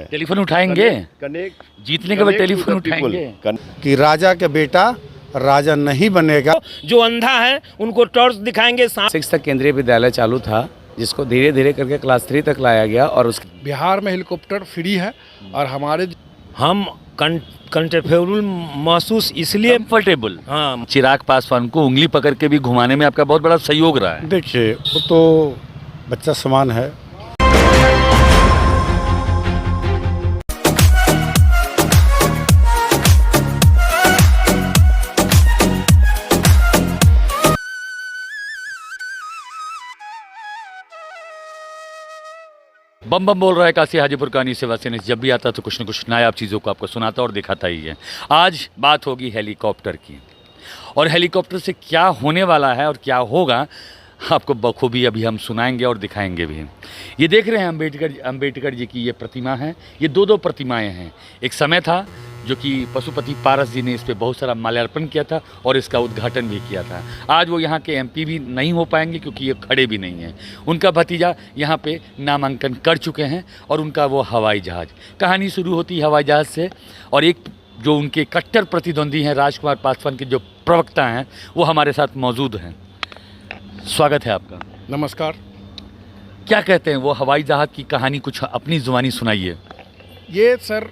है। टेलीफोन उठाएंगे, कनेक्ट जीतने के बाद टेलीफोन उठाएंगे। कि राजा के बेटा राजा नहीं बनेगा। जो अंधा है उनको टॉर्च दिखाएंगे। 6 तक केंद्रीय विद्यालय चालू था, जिसको धीरे धीरे करके क्लास 3 तक लाया गया। और उसके बिहार में हेलीकॉप्टर फ्री है और हमारे हम कंफर्टेबल महसूस इसलिए कंफर्टेबल। हाँ, चिराग पासवान को उंगली पकड़ के भी घुमाने में आपका बहुत बड़ा सहयोग रहा है। देखिए वो तो बच्चा समान है। बम बम बोल रहा है काशी हाजीपुर कहानी सेवा से। जब भी आता तो कुछ न कुछ नायाब चीज़ों को आपको सुनाता और दिखाता ही है। आज बात होगी हेलीकॉप्टर की, और हेलीकॉप्टर से क्या होने वाला है और क्या होगा आपको बखूबी अभी हम सुनाएंगे और दिखाएंगे भी। ये देख रहे हैं अंबेडकर जी की ये प्रतिमा है। ये दो प्रतिमाएं हैं। एक समय था जो कि पशुपति पारस जी ने इस पर बहुत सारा माल्यार्पण किया था और इसका उद्घाटन भी किया था। आज वो यहाँ के एमपी भी नहीं हो पाएंगे क्योंकि ये खड़े भी नहीं हैं। उनका भतीजा यहाँ पे नामांकन कर चुके हैं और उनका वो हवाई जहाज़। कहानी शुरू होती है हवाई जहाज़ से, और एक जो उनके कट्टर प्रतिद्वंदी हैं राजकुमार पासवान के जो प्रवक्ता हैं वो हमारे साथ मौजूद हैं। स्वागत है आपका। नमस्कार। क्या कहते हैं वो हवाई जहाज़ की कहानी, कुछ अपनी ज़ुबानी सुनाइए। ये सर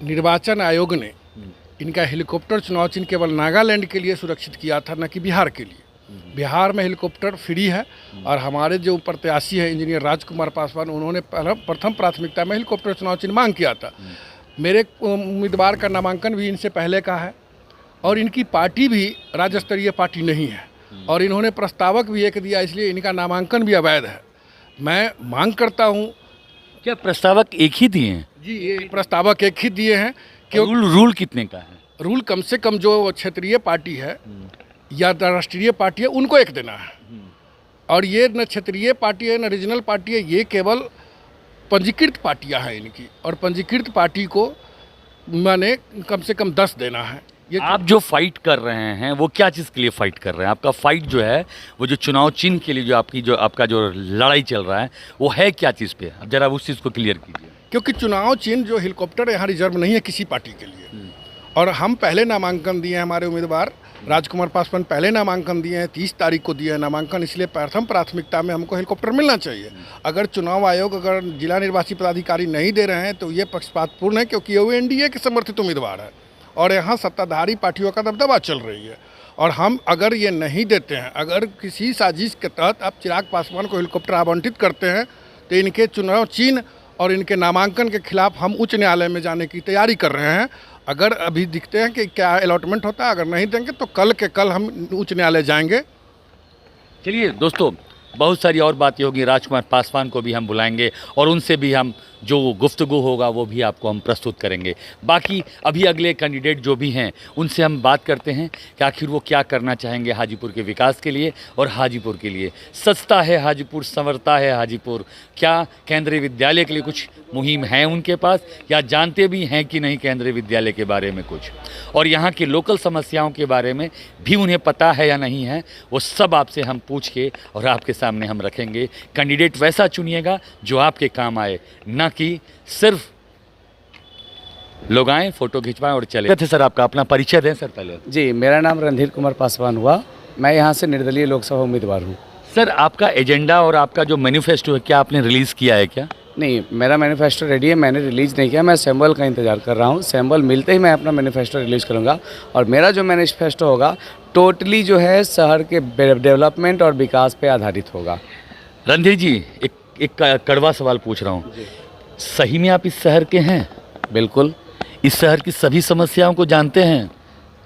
निर्वाचन आयोग ने इनका हेलीकॉप्टर चुनाव चिन्ह केवल नागालैंड के लिए सुरक्षित किया था, न कि बिहार के लिए। बिहार में हेलीकॉप्टर फ्री है और हमारे जो प्रत्याशी हैं इंजीनियर राजकुमार पासवान, उन्होंने प्रथम प्राथमिकता में हेलीकॉप्टर चुनाव चिन्ह मांग किया था। मेरे उम्मीदवार का नामांकन भी इनसे पहले का है और इनकी पार्टी भी राज्य स्तरीय पार्टी नहीं है और इन्होंने प्रस्तावक भी एक दिया, इसलिए इनका नामांकन भी अवैध है। मैं मांग करता हूँ। क्या प्रस्तावक एक ही दिए हैं? जी, ये प्रस्तावक एक ही दिए हैं। रूल कितने का है? रूल कम से कम जो क्षेत्रीय पार्टी है या राष्ट्रीय पार्टी है उनको एक देना है, और ये न क्षेत्रीय पार्टी है न रीजनल पार्टी है, ये केवल पंजीकृत पार्टियां हैं इनकी, और पंजीकृत पार्टी को मैंने कम से कम 10 देना है। ये आप जो फाइट कर रहे हैं वो क्या चीज़ के लिए फाइट कर रहे हैं? आपका फाइट जो है वो जो चुनाव चिन्ह के लिए जो आपका जो लड़ाई चल रहा है वो है क्या चीज़ पे? अब जरा उस चीज़ को क्लियर कीजिए। क्योंकि चुनाव चिन्ह जो हेलीकॉप्टर यहाँ रिजर्व नहीं है किसी पार्टी के लिए, और हम पहले नामांकन दिए हैं। हमारे उम्मीदवार राजकुमार पासवान पहले नामांकन दिए हैं, 30 तारीख को दिए हैं नामांकन, इसलिए प्रथम प्राथमिकता में हमको हेलीकॉप्टर मिलना चाहिए। अगर चुनाव आयोग अगर जिला निर्वाची पदाधिकारी नहीं दे रहे हैं तो ये पक्षपातपूर्ण है, क्योंकि वो एनडीए के समर्थित उम्मीदवार है और यहाँ सत्ताधारी पार्टियों का दबदबा चल रही है। और हम अगर ये नहीं देते हैं, अगर किसी साजिश के तहत आप चिराग पासवान को हेलीकॉप्टर आवंटित करते हैं, तो इनके चुनाव चिन्ह और इनके नामांकन के खिलाफ हम उच्च न्यायालय में जाने की तैयारी कर रहे हैं। अगर अभी दिखते हैं कि क्या अलॉटमेंट होता है, अगर नहीं देंगे तो कल के कल हम उच्च न्यायालय जाएंगे। चलिए दोस्तों, बहुत सारी और बातें होगी। राजकुमार पासवान को भी हम बुलाएंगे और उनसे भी हम जो गुफ्तगू होगा वो भी आपको हम प्रस्तुत करेंगे। बाकी अभी अगले कैंडिडेट जो भी हैं उनसे हम बात करते हैं कि आखिर वो क्या करना चाहेंगे हाजीपुर के विकास के लिए और हाजीपुर के लिए। सस्ता है हाजीपुर, संवरता है हाजीपुर। क्या केंद्रीय विद्यालय के लिए कुछ मुहिम है उनके पास, या जानते भी हैं कि नहीं केंद्रीय विद्यालय के बारे में कुछ, और यहाँ की लोकल समस्याओं के बारे में भी उन्हें पता है या नहीं है, वो सब आपसे हम पूछ के और आपके सामने हम रखेंगे। कैंडिडेट वैसा चुनिएगा जो आपके काम आए, ना कि सिर्फ लोग आएँ, फोटो खिंचवाएं और चले। थे सर, आपका अपना परिचय दें सर पहले। जी, मेरा नाम रणधीर कुमार पासवान हुआ। मैं यहाँ से निर्दलीय लोकसभा उम्मीदवार हूँ। सर, आपका एजेंडा और आपका जो मैनिफेस्टो है क्या आपने रिलीज़ किया है क्या? नहीं, मेरा मैनिफेस्टो रेडी है, मैंने रिलीज़ नहीं किया। मैं सैम्बल का इंतज़ार कर रहा हूँ। सैम्बल मिलते ही मैं अपना मैनिफेस्टो रिलीज़ करूँगा, और मेरा जो मैनिफेस्टो होगा टोटली जो है शहर के डेवलपमेंट और विकास पे आधारित होगा। रणधीर जी, एक कड़वा सवाल पूछ रहा हूँ, सही में आप इस शहर के हैं? बिल्कुल। इस शहर की सभी समस्याओं को जानते हैं?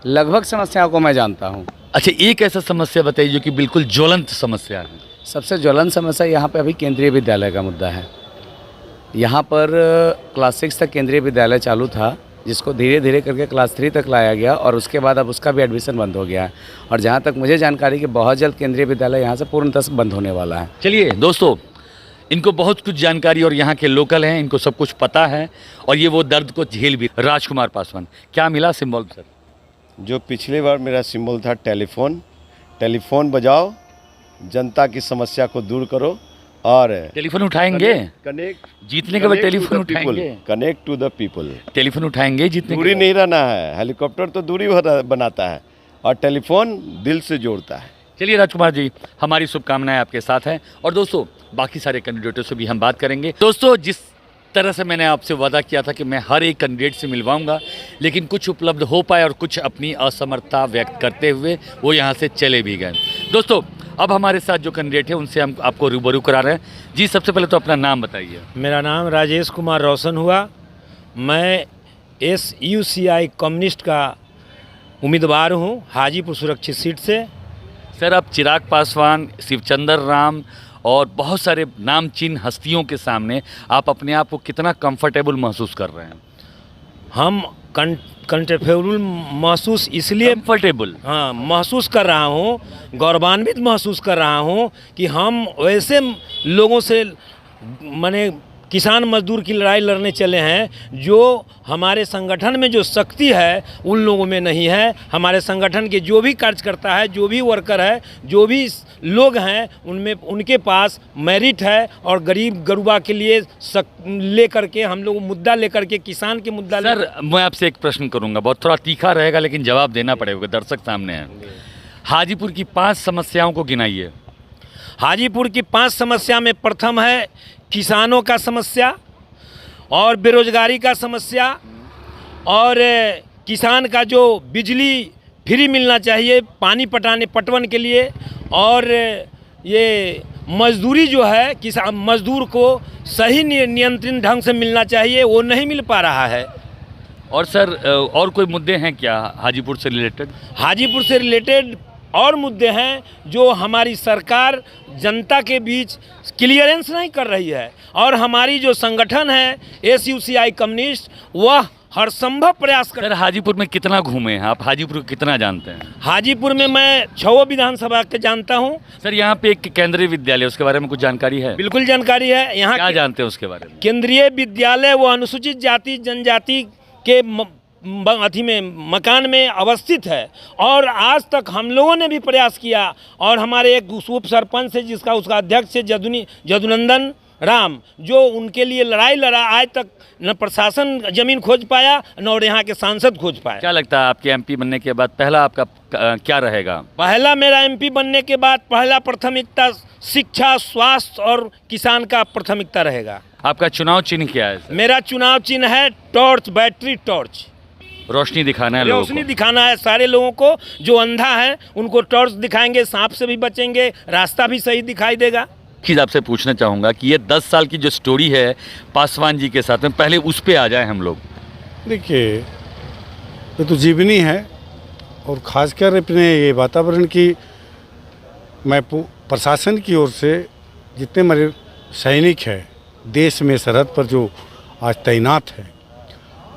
लगभग समस्याओं को मैं जानता हूँ। अच्छा, एक ऐसा समस्या बताइए जो कि बिल्कुल ज्वलंत समस्या है। सबसे ज्वलंत समस्या यहाँ पे अभी केंद्रीय विद्यालय का मुद्दा है। यहाँ पर क्लास 6 तक केंद्रीय विद्यालय चालू था, जिसको धीरे धीरे करके क्लास 3 तक लाया गया, और उसके बाद अब उसका भी एडमिशन बंद हो गया है। और जहाँ तक मुझे जानकारी कि बहुत जल्द केंद्रीय विद्यालय यहाँ से पूर्णतः बंद होने वाला है। चलिए दोस्तों, इनको बहुत कुछ जानकारी और यहाँ के लोकल हैं, इनको सब कुछ पता है और ये वो दर्द को झेल भी। राजकुमार पासवान, क्या मिला सिंबल सर? जो पिछली बार मेरा सिंबल था टेलीफोन बजाओ, जनता की समस्या को दूर करो, और टेलीफोन उठाएंगे? कनेक्ट जीतने के बाद टेलीफोन उठाएंगे? Connect to the people. Telephone उठाएंगे जीतने दूरी के नहीं रहना है, हेलीकॉप्टर तो दूरी बनाता है और टेलीफोन दिल से जोड़ता है। चलिए राजकुमार जी, हमारी शुभकामनाएं आपके साथ हैं और दोस्तों बाकी सारे कैंडिडेटों से भी हम बात करेंगे। दोस्तों जिस तरह से मैंने आपसे वादा किया था कि मैं हर एक कैंडिडेट से मिलवाऊंगा, लेकिन कुछ उपलब्ध हो पाए और कुछ अपनी असमर्थता व्यक्त करते हुए वो यहाँ से चले भी गए। दोस्तों अब हमारे साथ जो कैंडिडेट है उनसे हम आपको रूबरू करा रहे हैं। जी सबसे पहले तो अपना नाम बताइए। मेरा नाम राजेश कुमार रोशन हुआ। मैं SUCI कम्युनिस्ट का उम्मीदवार हूँ हाजीपुर सुरक्षित सीट से। सर आप चिराग पासवान, शिवचंद्र राम और बहुत सारे नामचीन हस्तियों के सामने आप अपने आप को कितना कंफर्टेबल महसूस कर रहे हैं? हम कंफर्टेबल महसूस इसलिए महसूस कर रहा हूँ, गौरवान्वित महसूस कर रहा हूँ कि हम वैसे लोगों से माने किसान मजदूर की लड़ाई लड़ने चले हैं जो हमारे संगठन में जो शक्ति है उन लोगों में नहीं है। हमारे संगठन के जो भी कार्यकर्ता है, जो भी वर्कर है, जो भी लोग हैं उनमें उनके पास मेरिट है और गरीब गरुबा के लिए लेकर के हम लोग मुद्दा लेकर के किसान के मुद्दा। सर मैं आपसे एक प्रश्न करूंगा, बहुत थोड़ा तीखा रहेगा लेकिन जवाब देना पड़ेगा, दर्शक सामने है। हाजीपुर की 5 समस्याओं को गिनाइए। हाजीपुर की 5 समस्या में प्रथम है किसानों का समस्या और बेरोजगारी का समस्या और किसान का जो बिजली फ्री मिलना चाहिए पानी पटवन के लिए, और ये मजदूरी जो है किसान मजदूर को सही नियंत्रण ढंग से मिलना चाहिए, वो नहीं मिल पा रहा है। और सर और कोई मुद्दे हैं क्या हाजीपुर से रिलेटेड? हाजीपुर से रिलेटेड और मुद्दे हैं जो हमारी सरकार जनता के बीच क्लियरेंस नहीं कर रही है, और हमारी जो संगठन है SUCI कम्युनिस्ट वह हर संभव प्रयास कर। सर हाजीपुर में कितना घूमे हैं आप? हाजीपुर को कितना जानते हैं? हाजीपुर में मैं 6 विधानसभा के जानता हूँ। सर यहाँ पे एक केंद्रीय विद्यालय, उसके बारे में कुछ जानकारी है? बिल्कुल जानकारी है। यहाँ क्या जानते हैं उसके बारे में? केंद्रीय विद्यालय वो अनुसूचित जाति जनजाति के अथी में मकान में अवस्थित है, और आज तक हम लोगों ने भी प्रयास किया, और हमारे एक उप सरपंच है जिसका उसका अध्यक्ष है जदुनंदन राम, जो उनके लिए लड़ाई लड़ा, आज तक न प्रशासन जमीन खोज पाया न और यहाँ के सांसद खोज पाया। क्या लगता है आपके MP बनने के बाद पहला आपका क्या रहेगा? पहला मेरा MP बनने के बाद पहला प्राथमिकता शिक्षा, स्वास्थ्य और किसान का प्राथमिकता रहेगा। आपका चुनाव चिन्ह क्या है? मेरा चुनाव चिन्ह है टॉर्च, बैटरी टॉर्च। रोशनी दिखाना है, रोशनी दिखाना है सारे लोगों को। जो अंधा है उनको टॉर्च दिखाएंगे, सांप से भी बचेंगे, रास्ता भी सही दिखाई देगा। चीज़ आपसे पूछना चाहूँगा कि ये 10 साल की जो स्टोरी है पासवान जी के साथ में, पहले उस पे आ जाए हम लोग। देखिए ये तो जीवनी है, और ख़ासकर अपने ये वातावरण की मैं प्रशासन की ओर से जितने हमारे सैनिक हैं देश में सरहद पर जो आज तैनात हैं,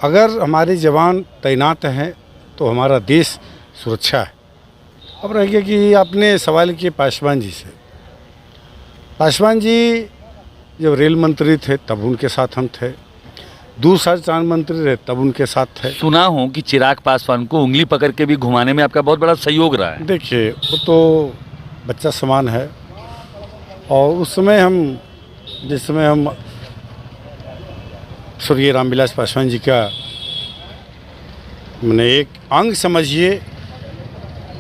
अगर हमारे जवान तैनात हैं तो हमारा देश सुरक्षा है। अब रह गया कि आपने सवाल किए पासवान जी से। पासवान जी जब रेल मंत्री थे तब उनके साथ हम थे, दूरसंचार मंत्री रहे तब उनके साथ थे। सुना हूँ कि चिराग पासवान को उंगली पकड़ के भी घुमाने में आपका बहुत बड़ा सहयोग रहा है। देखिए वो तो बच्चा समान है, और उस समय जिस समय हम स्वर्गीय रामविलास पासवान जी का मैंने एक अंग समझिए,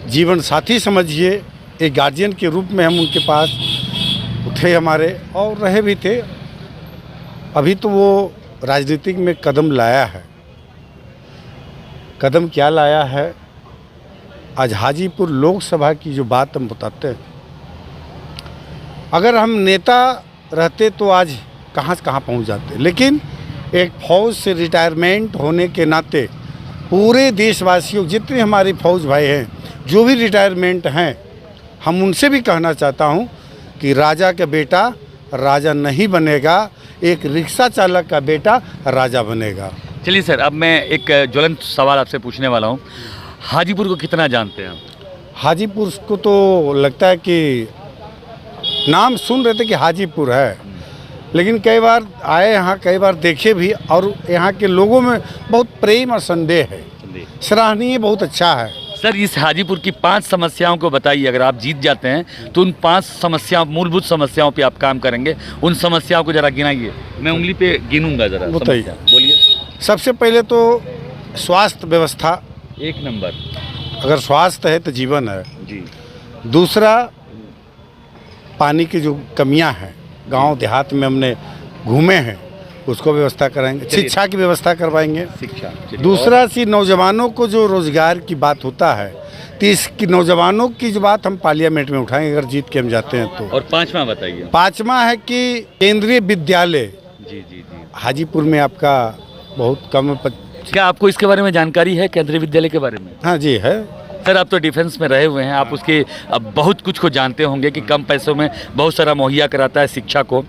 जीवन साथी समझिए, एक गार्जियन के रूप में हम उनके पास थे हमारे, और रहे भी थे। अभी तो वो राजनीतिक में कदम लाया है। कदम क्या लाया है? आज हाजीपुर लोकसभा की जो बात हम बताते हैं, अगर हम नेता रहते तो आज कहाँ से कहाँ पहुँच जाते, लेकिन एक फ़ौज से रिटायरमेंट होने के नाते पूरे देशवासियों जितने हमारे फौज भाई हैं जो भी रिटायरमेंट हैं, हम उनसे भी कहना चाहता हूँ कि राजा का बेटा राजा नहीं बनेगा, एक रिक्शा चालक का बेटा राजा बनेगा। चलिए सर, अब मैं एक ज्वलंत सवाल आपसे पूछने वाला हूँ। हाजीपुर को कितना जानते हैं? हाजीपुर को तो लगता है कि नाम सुन रहे थे कि हाजीपुर है, लेकिन कई बार आए यहाँ, कई बार देखे भी, और यहाँ के लोगों में बहुत प्रेम और संदेह है। सराहनीय बहुत अच्छा है। सर इस हाजीपुर की 5 समस्याओं को बताइए, अगर आप जीत जाते हैं तो उन 5 समस्याओं, मूलभूत समस्याओं पे आप काम करेंगे। उन समस्याओं को जरा गिनाइए, मैं उंगली पे गिनूंगा जरा। बताइए। समस्या बोलिए। सबसे पहले तो स्वास्थ्य व्यवस्था, 1 नंबर। अगर स्वास्थ्य है तो जीवन है। जी। दूसरा, पानी की जो कमियां हैं गांव देहात में हमने घूमे हैं, उसको व्यवस्था कराएंगे। चलिए। शिक्षा की व्यवस्था करवाएंगे। शिक्षा। चलिए, दूसरा सी नौजवानों को जो रोजगार की बात होता है, तो इसकी नौजवानों की जो बात हम पार्लियामेंट में उठाएंगे अगर जीत के हम जाते हैं तो। और 5वां बताइए। 5वां है कि केंद्रीय विद्यालय जी जी जी। हाजीपुर में आपका बहुत कम क्या आपको इसके बारे में जानकारी है, केंद्रीय विद्यालय के बारे में? हाँ जी है। सर आप तो डिफेंस में रहे हुए हैं, आप उसके अब बहुत कुछ को जानते होंगे कि कम पैसों में बहुत सारा मुहैया कराता है शिक्षा को।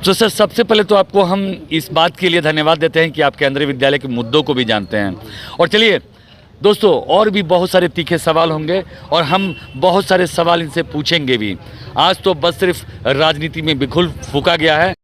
तो सर सबसे पहले तो आपको हम इस बात के लिए धन्यवाद देते हैं कि आप केंद्रीय विद्यालय के मुद्दों को भी जानते हैं। और चलिए दोस्तों, और भी बहुत सारे तीखे सवाल होंगे और हम बहुत सारे सवाल इनसे पूछेंगे भी। आज तो बस सिर्फ राजनीति में बिल्कुल फूका गया है।